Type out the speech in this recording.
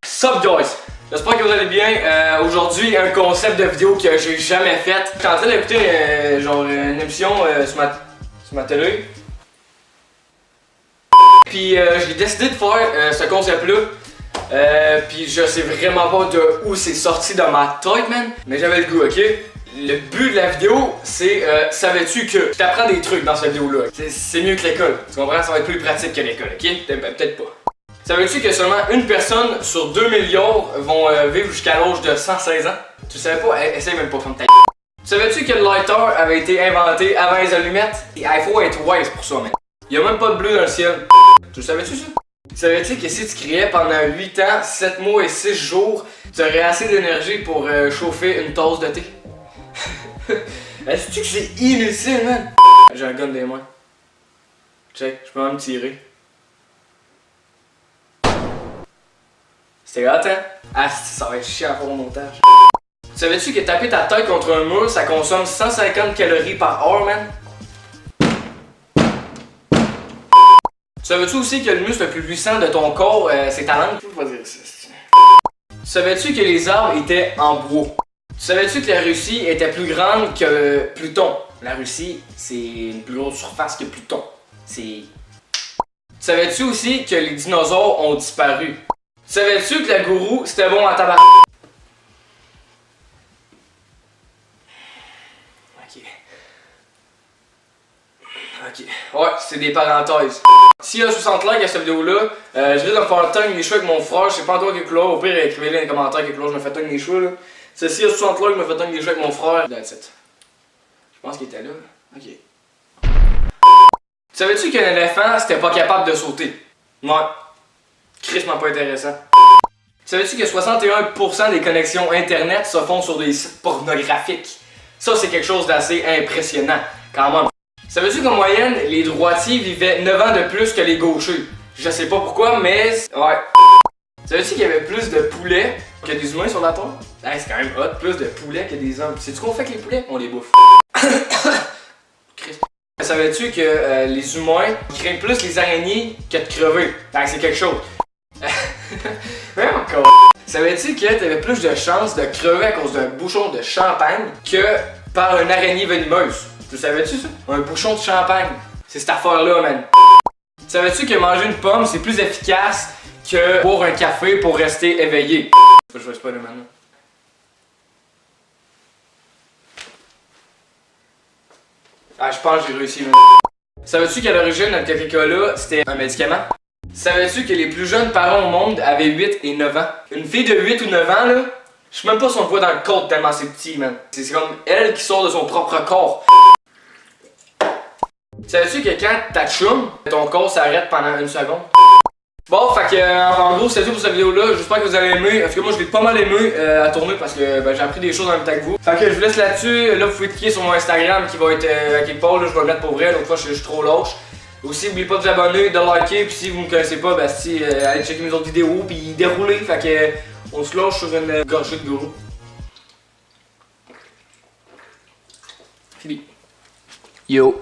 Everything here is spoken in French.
Sup guys, j'espère que vous allez bien. Aujourd'hui, un concept de vidéo que j'ai jamais fait. J'étais en train d'écouter une émission sur ma télé. Puis j'ai décidé de faire ce concept-là. Puis je sais vraiment pas de où c'est sorti dans ma tête, man. Mais j'avais le goût, ok? Le but de la vidéo, c'est savais-tu que je t'apprends des trucs dans cette vidéo-là? C'est mieux que l'école. Tu comprends? Ça va être plus pratique que l'école, ok? Peut-être pas. Savais-tu que seulement une personne sur 2 milliards vont vivre jusqu'à l'âge de 116 ans? Tu savais pas? Essaye même pas, comme ta. Savais-tu que le lighter avait été inventé avant les allumettes? Il faut être wise pour ça, man. Il y a même pas de bleu dans le ciel. Tu savais-tu ça? Savais-tu que si tu criais pendant 8 ans, 7 mois et 6 jours, tu aurais assez d'énergie pour chauffer une tasse de thé? Est-ce que c'est inutile, man? J'ai un gun dans les mains. Check, je peux même tirer. C'était hot, hein? Ah, ça va être chiant à faire au montage. Savais-tu que taper ta tête contre un mur, ça consomme 150 calories par heure, man? Savais-tu aussi que le muscle le plus puissant de ton corps, c'est ta langue? Faut pas dire ça. Savais-tu que les arbres étaient en bois? Savais-tu que la Russie était plus grande que Pluton? La Russie, c'est une plus grosse surface que Pluton. Savais-tu aussi que les dinosaures ont disparu? Savais-tu que la gourou, c'était bon à tabac? Ok. Ouais, c'est des parenthèses. S'il y a 60 likes à cette vidéo-là, je risque de me faire tongue les cheveux avec mon frère. Je sais pas encore quelle couleur. Au pire, écrivez-le dans les commentaires quelle couleur je me fais tongue les cheveux, là. C'est s'il y a 60 likes, je me fais tongue les cheveux avec mon frère. That's it. Je pense qu'il était là. Ok. Savais-tu qu'un éléphant, c'était pas capable de sauter? Ouais. Crissement pas intéressant. Savais-tu que 61% des connexions internet se font sur des sites pornographiques? Ça, c'est quelque chose d'assez impressionnant, quand même. Savais-tu qu'en moyenne, les droitiers vivaient 9 ans de plus que les gauchers? Je sais pas pourquoi, mais... ouais. Savais-tu qu'il y avait plus de poulets que des humains sur la Terre? Hey, c'est quand même hot, plus de poulets que des hommes. Sais-tu qu'on fait avec les poulets? On les bouffe. Savais-tu que les humains craignent plus les araignées que de crever? Hey, c'est quelque chose. Même encore. Savais-tu que t'avais plus de chances de crever à cause d'un bouchon de champagne que par une araignée venimeuse? Tu savais-tu ça? Un bouchon de champagne. C'est cette affaire-là, man. Savais-tu que manger une pomme, c'est plus efficace que boire un café pour rester éveillé? Faut que je fasse pas de maintenant. Ah, je pense que j'ai réussi, man. Savais-tu qu'à l'origine, notre Coca-Cola, c'était un médicament? Savais-tu que les plus jeunes parents au monde avaient 8 et 9 ans? Une fille de 8 ou 9 ans, là, je sais même pas si on le voit dans le code tellement c'est petit, man. C'est comme elle qui sort de son propre corps. Savais-tu que quand t'achoumes, ton corps s'arrête pendant 1 seconde? Bon, fait que en gros, c'est tout pour cette vidéo-là. J'espère que vous avez aimé. En tout cas, moi, je l'ai pas mal aimé à tourner parce que j'ai appris des choses en même temps que vous. Fait que je vous laisse là-dessus. Là, vous pouvez cliquer sur mon Instagram qui va être à quelque part. Là, je vais le mettre pour vrai. Donc, fois, je suis trop lâche. Aussi, n'oubliez pas de vous abonner, de liker. Puis si vous me connaissez pas, ben, allez checker mes autres vidéos. Puis dérouler. Fait que on se lâche sur une gorgée de gourou. Fini. Yo.